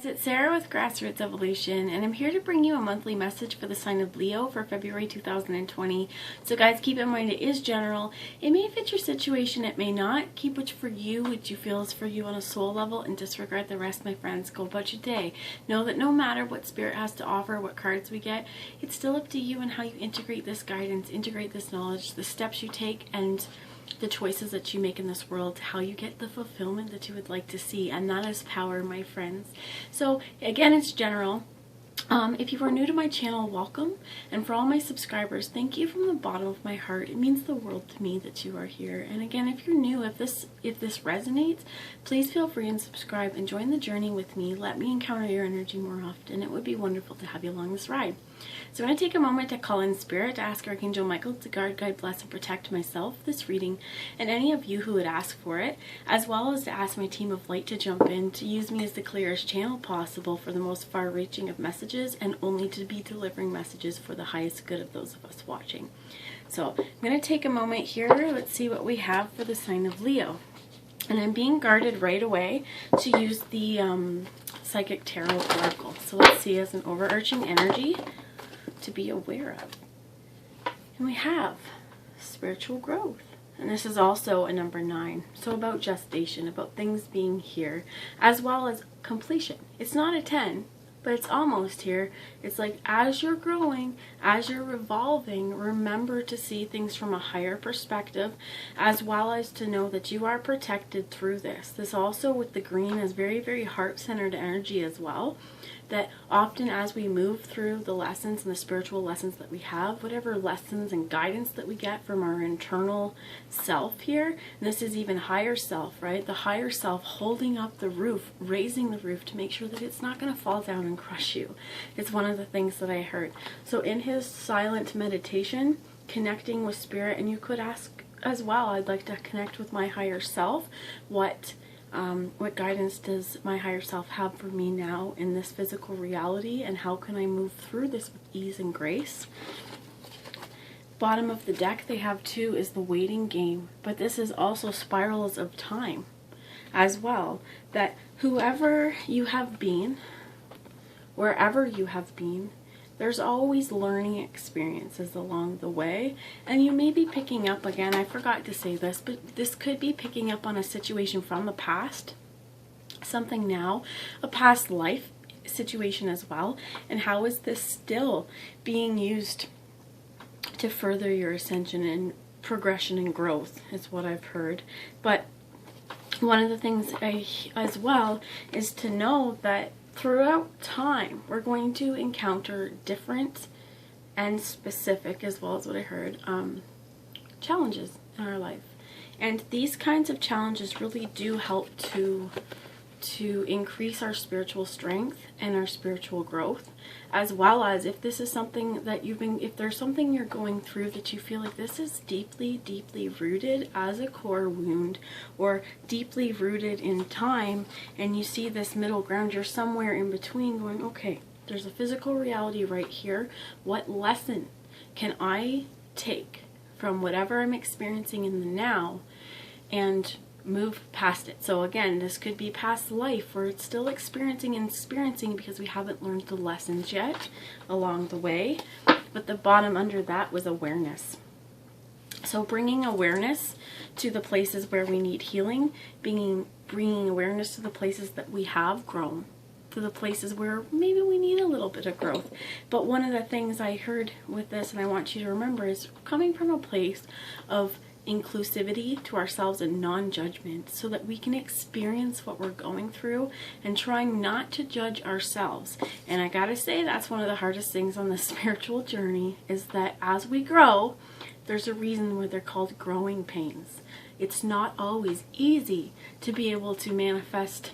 It's Sarah with Grassroots Evolution, and I'm here to bring you a monthly message for the sign of Leo for February 2020. So guys, keep in mind it is general. It may fit your situation, it may not. Keep what for you, what you feel is for you on a soul level, and disregard the rest, my friends. Go about your day. Know that no matter what Spirit has to offer, what cards we get, it's still up to you and how you integrate this guidance, integrate this knowledge, the steps you take, and the choices that you make in this world, how you get the fulfillment that you would like to see, and that is power, my friends. So again, it's general. If you are new to my channel, welcome, and for all my subscribers, thank you from the bottom of my heart. It means the world to me that you are here. And again, if you're new, if this resonates, please feel free and subscribe and join the journey with me. Let me encounter your energy more often. It would be wonderful to have you along this ride. So I'm going to take a moment to call in Spirit, to ask Archangel Michael to guide, bless, and protect myself, this reading, and any of you who would ask for it, as well as to ask my team of light to jump in, to use me as the clearest channel possible for the most far-reaching of messages, and only to be delivering messages for the highest good of those of us watching. So I'm going to take a moment here. Let's see what we have for the sign of Leo. And I'm being guarded right away to use the Psychic Tarot Oracle. So let's see as an overarching energy to be aware of. And we have spiritual growth. And this is also a number 9. So about gestation, about things being here, as well as completion. It's not a 10, but it's almost here. It's like as you're growing, as you're evolving, remember to see things from a higher perspective, as well as to know that you are protected through this. This also with the green is very, very heart-centered energy as well. That often as we move through the lessons and the spiritual lessons that we have, whatever lessons and guidance that we get from our internal self here, and this is even higher self, right? The higher self holding up the roof, raising the roof to make sure that it's not going to fall down and crush you. It's one of the things that I heard. So in his silent meditation, connecting with Spirit, and you could ask as well, I'd like to connect with my higher self. What guidance does my higher self have for me now in this physical reality, and how can I move through this with ease and grace? Bottom of the deck they have too is the waiting game, but this is also spirals of time as well, that whoever you have been, wherever you have been, there's always learning experiences along the way, and you may be picking up, again, I forgot to say this, but this could be picking up on a situation from the past, something now, a past life situation as well, and how is this still being used to further your ascension and progression and growth is what I've heard. But one of the things as well is to know that throughout time, we're going to encounter different and specific, as well as what I heard, challenges in our life. And these kinds of challenges really do help to increase our spiritual strength and our spiritual growth, as well as if this is something that if there's something you're going through that you feel like this is deeply, deeply rooted as a core wound, or deeply rooted in time, and you see this middle ground, you're somewhere in between going, okay, there's a physical reality right here. What lesson can I take from whatever I'm experiencing in the now and move past it? So again, this could be past life where it's still experiencing because we haven't learned the lessons yet along the way. But the bottom under that was awareness. So bringing awareness to the places where we need healing, bringing awareness to the places that we have grown, to the places where maybe we need a little bit of growth. But one of the things I heard with this, and I want you to remember, is coming from a place of inclusivity to ourselves and non-judgment, so that we can experience what we're going through and trying not to judge ourselves. And I gotta say, that's one of the hardest things on the spiritual journey, is that as we grow, there's a reason why they're called growing pains. It's not always easy to be able to manifest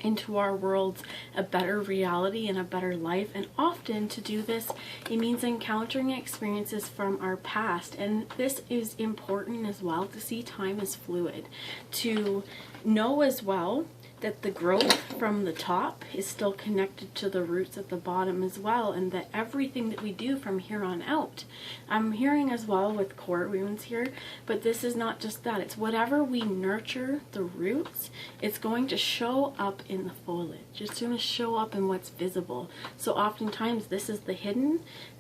into our worlds a better reality and a better life, and often to do this it means encountering experiences from our past. And this is important as well, to see time as fluid, to know as well that the growth from the top is still connected to the roots at the bottom as well, and that everything that we do from here on out, I'm hearing as well with core wounds here, but this is not just that. It's whatever we nurture the roots, it's going to show up in the foliage. It's going to show up in what's visible. So oftentimes this is the hidden,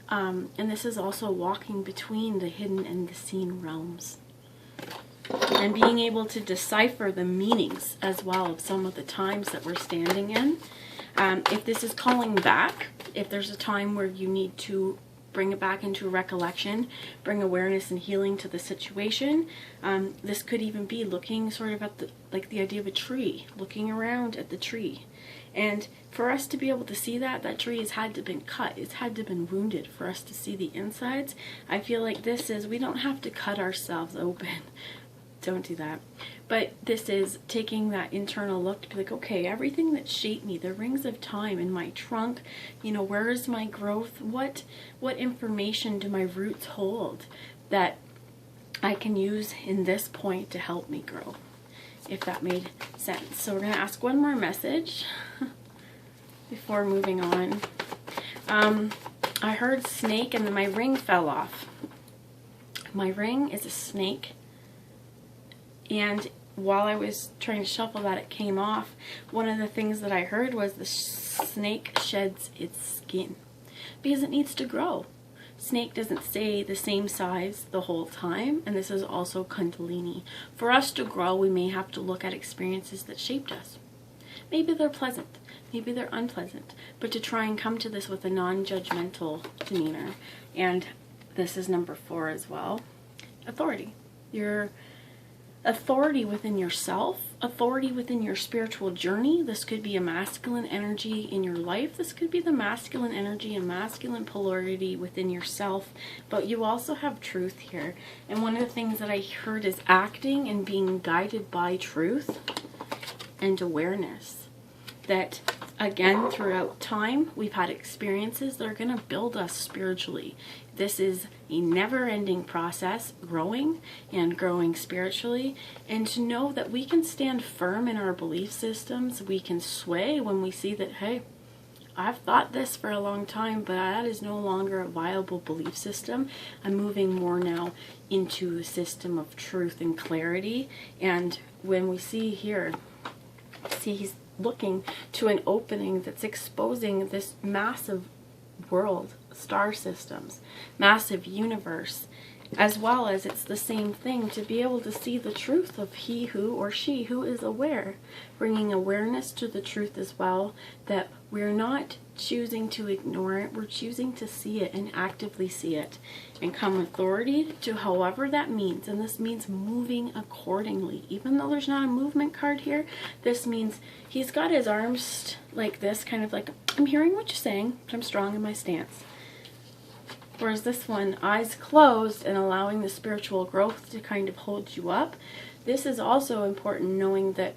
and this is also walking between the hidden and the seen realms. And being able to decipher the meanings as well of some of the times that we're standing in. If this is calling back, if there's a time where you need to bring it back into recollection, bring awareness and healing to the situation, this could even be looking sort of at the idea of a tree, looking around at the tree. And for us to be able to see that tree has had to been cut, it's had to been wounded for us to see the insides. I feel like this is, we don't have to cut ourselves open. Don't do that. But this is taking that internal look to be like, okay, everything that shaped me, the rings of time in my trunk, you know, where is my growth? What information do my roots hold that I can use in this point to help me grow? If that made sense. So we're going to ask one more message before moving on. I heard snake and then my ring fell off. My ring is a snake. And while I was trying to shuffle that, it came off. One of the things that I heard was the snake sheds its skin because it needs to grow. Snake doesn't stay the same size the whole time, and this is also Kundalini. For us to grow, we may have to look at experiences that shaped us. Maybe they're pleasant, maybe they're unpleasant, but to try and come to this with a non-judgmental demeanor. And this is number 4 as well. Authority. Your authority within yourself, authority within your spiritual journey. This could be a masculine energy in your life. This could be the masculine energy and masculine polarity within yourself. But you also have truth here. And one of the things that I heard is acting and being guided by truth and awareness. That, again, throughout time, we've had experiences that are going to build us spiritually. This is a never-ending process, growing and growing spiritually. And to know that we can stand firm in our belief systems, we can sway when we see that, hey, I've thought this for a long time, but that is no longer a viable belief system. I'm moving more now into a system of truth and clarity. And when we see here, see he's looking to an opening that's exposing this massive world, star systems, massive universe, as well as it's the same thing to be able to see the truth of he who or she who is aware, bringing awareness to the truth as well, that we're not choosing to ignore it, we're choosing to see it and actively see it, and come authority to however that means. And this means moving accordingly. Even though there's not a movement card here, this means he's got his arms like this, kind of like, I'm hearing what you're saying, but I'm strong in my stance. Whereas this one, eyes closed and allowing the spiritual growth to kind of hold you up. This is also important, knowing that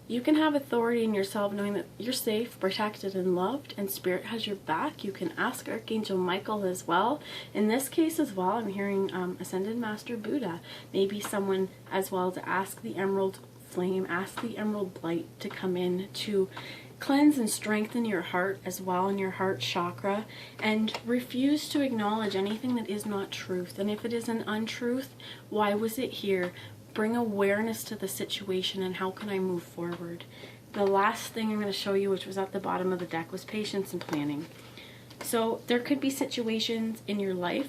you can have authority in yourself, knowing that you're safe, protected, and loved, and Spirit has your back. You can ask Archangel Michael as well. In this case as well, I'm hearing Ascended Master Buddha. Maybe someone as well to ask the Emerald Flame, ask the Emerald Light to come in to cleanse and strengthen your heart as well, in your heart chakra, and refuse to acknowledge anything that is not truth. And if it is an untruth, why was it here? Bring awareness to the situation and how can I move forward. The last thing I'm going to show you, which was at the bottom of the deck, was patience and planning. So there could be situations in your life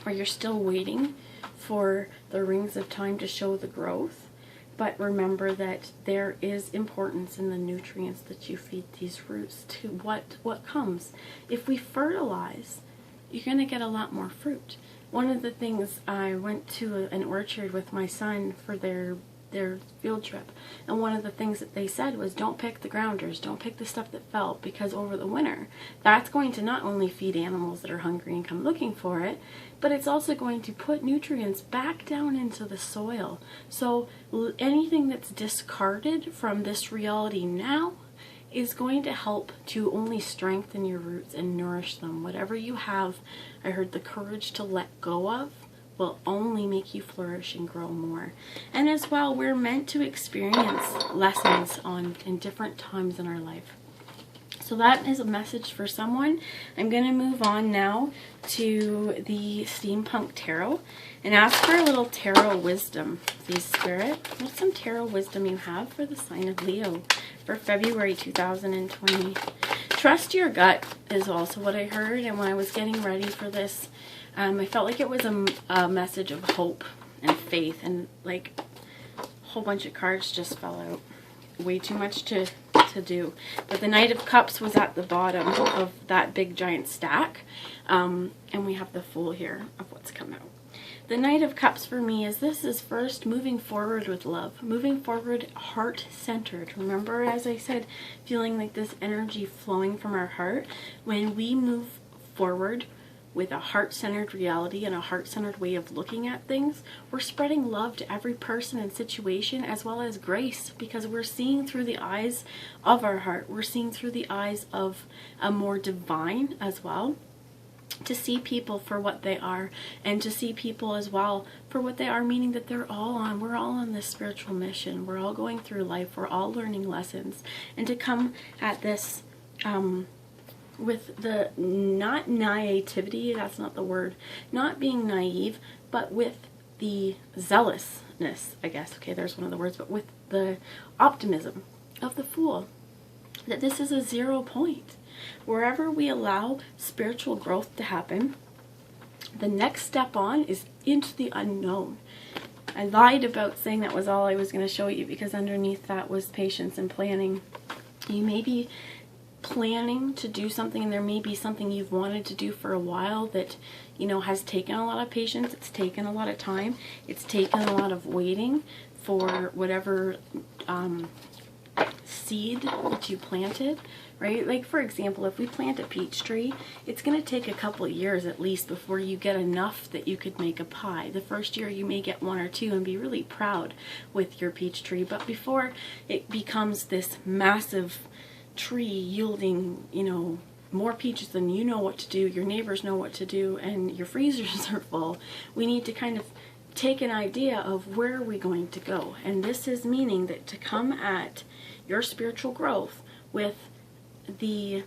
where you're still waiting for the rings of time to show the growth. But remember that there is importance in the nutrients that you feed these roots to what comes. If we fertilize, you're going to get a lot more fruit. One of the things, I went to an orchard with my son for their field trip, and one of the things that they said was, don't pick the grounders, don't pick the stuff that fell, because over the winter that's going to not only feed animals that are hungry and come looking for it, but it's also going to put nutrients back down into the soil. So anything that's discarded from this reality now is going to help to only strengthen your roots and nourish them. Whatever you have, I heard the courage to let go of, will only make you flourish and grow more. And as well, we're meant to experience lessons in different times in our life. So that is a message for someone. I'm going to move on now to the Steampunk Tarot and ask for a little tarot wisdom. Please, Spirit, what's some tarot wisdom you have for the sign of Leo for February 2020? Trust your gut is also what I heard. And when I was getting ready for this, I felt like it was a message of hope and faith, and like a whole bunch of cards just fell out. Way too much to do. But the Knight of Cups was at the bottom of that big giant stack. And we have the Fool here of what's come out. The Knight of Cups for me is this is first moving forward with love. Moving forward heart-centered. Remember, as I said, feeling like this energy flowing from our heart. When we move forward with a heart-centered reality and a heart-centered way of looking at things, we're spreading love to every person and situation, as well as grace, because we're seeing through the eyes of our heart. We're seeing through the eyes of a more divine as well, to see people for what they are, and to see people as well for what they are, meaning that we're all on this spiritual mission. We're all going through life. We're all learning lessons. And to come at this with the not naivety, that's not the word, not being naive, but with the zealousness, I guess, okay, there's one of the words, but with the optimism of the Fool, that this is a 0 point. Wherever we allow spiritual growth to happen, the next step on is into the unknown. I lied about saying that was all I was going to show you, because underneath that was patience and planning. You may be planning to do something, and there may be something you've wanted to do for a while that, you know, has taken a lot of patience. It's taken a lot of time. It's taken a lot of waiting for whatever seed that you planted, right? Like, for example, if we plant a peach tree, it's going to take a couple of years at least before you get enough that you could make a pie. The first year you may get 1 or 2 and be really proud with your peach tree, but before it becomes this massive tree yielding, you know, more peaches than you know what to do, your neighbors know what to do, and your freezers are full, we need to kind of take an idea of where are we going to go. And this is meaning that to come at your spiritual growth with the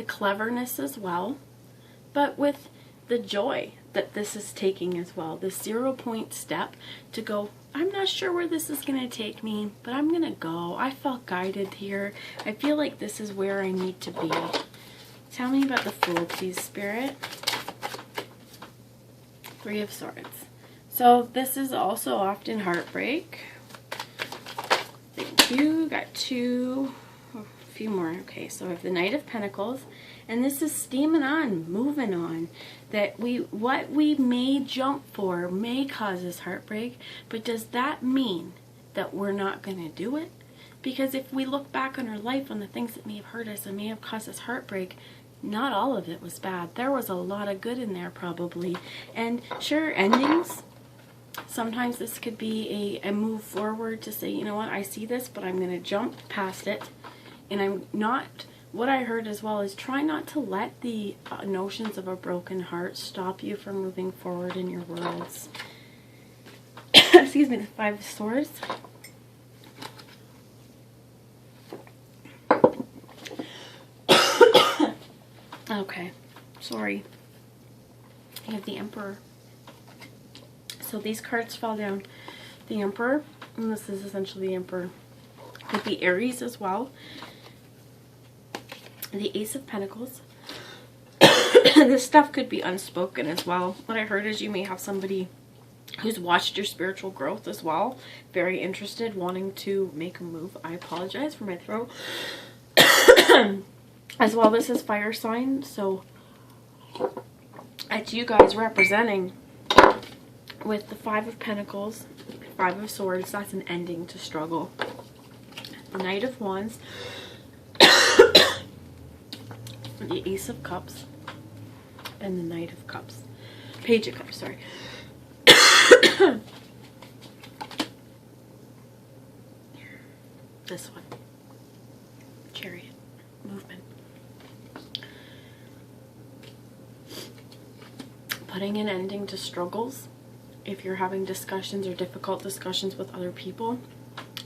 cleverness as well, but with the joy that this is taking as well. This 0 point step to go, I'm not sure where this is going to take me, but I'm going to go. I felt guided here. I feel like this is where I need to be. Tell me about the Fool, please, Spirit. 3 of Swords. So this is also often heartbreak. Thank you. Got 2, a few more. Okay, so I have the Knight of Pentacles, and this is steaming on, moving on. That what we may jump for may cause us heartbreak, but does that mean that we're not going to do it? Because if we look back on our life, on the things that may have hurt us and may have caused us heartbreak, not all of it was bad. There was a lot of good in there probably. And sure, endings, sometimes this could be a move forward to say, you know what, I see this, but I'm going to jump past it. And I'm not, what I heard as well is try not to let the notions of a broken heart stop you from moving forward in your worlds. Excuse me, the 5 of Swords. Okay, sorry. I have the Emperor. So these cards fall down. The Emperor, and this is essentially the Emperor. Could be Aries as well. The Ace of Pentacles. This stuff could be unspoken as well. What I heard is you may have somebody who's watched your spiritual growth as well. Very interested, wanting to make a move. I apologize for my throat. As well, this is fire sign, so it's you guys representing with the 5 of Pentacles, 5 of Swords. That's an ending to struggle. The Knight of Wands, the Ace of Cups, and the Knight of Cups. Page of Cups, sorry. This one. Chariot. Movement. putting an ending to struggles. If you're having discussions or difficult discussions with other people,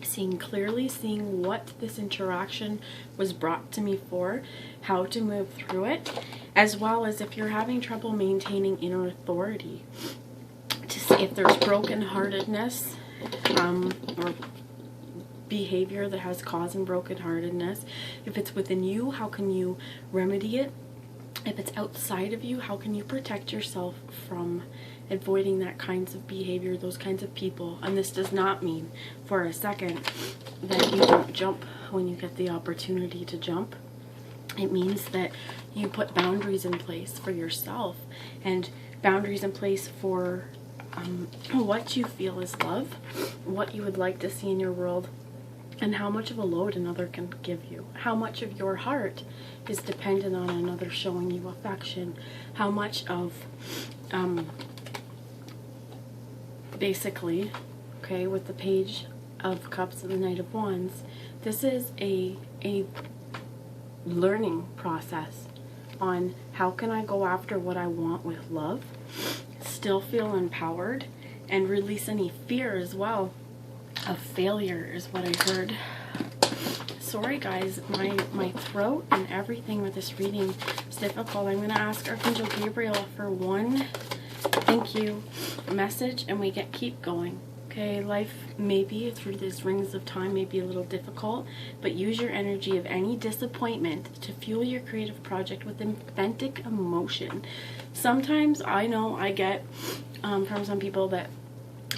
seeing clearly, seeing what this interaction was brought to me for, how to move through it, as well as if you're having trouble maintaining inner authority, to see if there's brokenheartedness or behavior that has cause in brokenheartedness. If it's within you, how can you remedy it? If it's outside of you, how can you protect yourself from avoiding that kinds of behavior, those kinds of people? And this does not mean for a second that you don't jump when you get the opportunity to jump. It means that you put boundaries in place for yourself, and boundaries in place for what you feel is love, what you would like to see in your world, and how much of a load another can give you. How much of your heart is dependent on another showing you affection. How much of, basically, okay, with the Page of Cups and the Knight of Wands, this is a learning process on how can I go after what I want with love, still feel empowered, and release any fear as well of failure is what I heard. Sorry guys, my throat and everything with this reading is difficult. I'm going to ask Archangel Gabriel for one thank you message, and we keep going. Okay, life maybe through these rings of time may be a little difficult, but use your energy of any disappointment to fuel your creative project with authentic emotion. Sometimes I know I get from some people that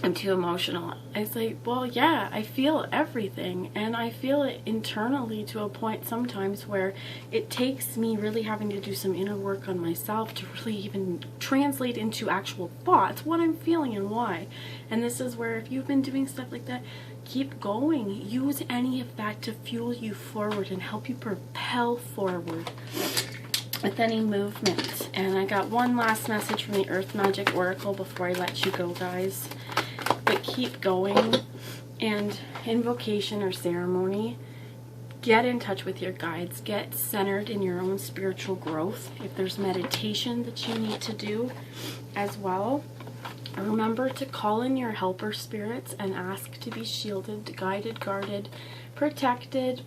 I'm too emotional. It's like, well, yeah, I feel everything, and I feel it internally to a point sometimes where it takes me really having to do some inner work on myself to really even translate into actual thoughts what I'm feeling and why. And this is where, if you've been doing stuff like that, keep going. Use any of that to fuel you forward and help you propel forward with any movement. And I got one last message from the Earth Magic Oracle before I let you go, guys. But keep going. And invocation or ceremony, get in touch with your guides. Get centered in your own spiritual growth. If there's meditation that you need to do as well, remember to call in your helper spirits and ask to be shielded, guided, guarded, protected,